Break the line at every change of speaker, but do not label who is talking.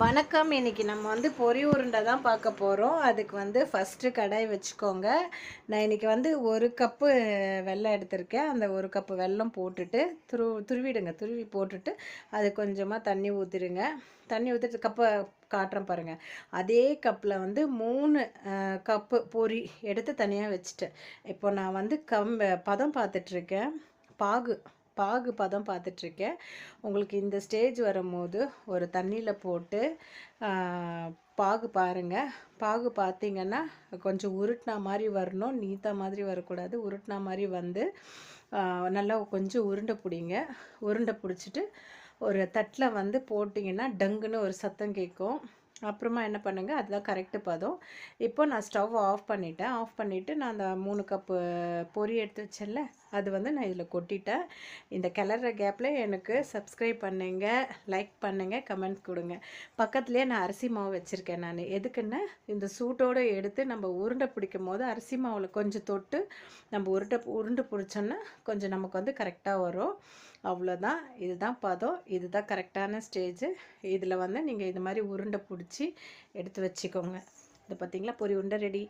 வணக்கம். இன்னைக்கு நம்ம வந்து பொரி உருண்டை தான் பார்க்க போகிறோம். அதுக்கு வந்து ஃபஸ்ட்டு கடாய் வச்சுக்கோங்க. நான் இன்னைக்கு வந்து 1 கப்பு வெல்லம் எடுத்திருக்கேன். அந்த 1 கப்பு வெல்லம் போட்டுட்டு துருவிடுங்க. துருவி போட்டுட்டு அது கொஞ்சமாக தண்ணி ஊற்றிடுங்க. தண்ணி ஊற்றிட்டு கப்பை காட்டுறேன் பாருங்கள். அதே கப்பில் வந்து 3 கப்பு பொரி எடுத்து தனியாக வச்சுட்டேன். இப்போ நான் வந்து பதம் பார்த்துட்ருக்கேன். பாகு பாகு பதம் பார்த்துட்ருக்கேன். உங்களுக்கு இந்த ஸ்டேஜ் வரும்போது ஒரு தண்ணியில் போட்டு பாகு பாருங்கள். பாகு பார்த்தீங்கன்னா கொஞ்சம் உருட்டினா மாதிரி வரணும், நீத்தா மாதிரி வரக்கூடாது. உருட்டினா மாதிரி வந்து நல்லா கொஞ்சம் உருண்டை பிடிங்க. உருண்டை பிடிச்சிட்டு ஒரு தட்டில் வந்து போட்டிங்கன்னா டங்குன்னு ஒரு சத்தம் கேட்கும். அப்புறமா என்ன பண்ணுங்கள், அதுதான் கரெக்டு பதம். இப்போ நான் ஸ்டவ் ஆஃப் பண்ணிட்டேன். ஆஃப் பண்ணிவிட்டு நான் அந்த 3 கப்பு பொரி எடுத்து வச்சேன்ல, அது வந்து நான் இதில் கொட்டிட்டேன். இந்த கிளற கேப்பில் எனக்கு சப்ஸ்கிரைப் பண்ணுங்க, லைக் பண்ணுங்கள், கமெண்ட் கொடுங்க. பக்கத்துலேயே நான் அரிசி மாவு வச்சுருக்கேன். நான் எதுக்குன்னு இந்த சூட்டோடு எடுத்து நம்ம உருண்டை பிடிக்கும் போது அரிசி மாவில் கொஞ்சம் தொட்டு நம்ம உருண்டை பிடிச்சோன்னா கொஞ்சம் நமக்கு வந்து கரெக்டாக வரும். அவ்வளோதான். இதுதான் பதம். இதுதான் கரெக்டான ஸ்டேஜு. இதில் வந்து நீங்கள் இது மாதிரி உருண்டை பிடிச்சி எடுத்து வச்சுக்கோங்க. இது பார்த்திங்களா, பொரி உருண்டை ரெடி.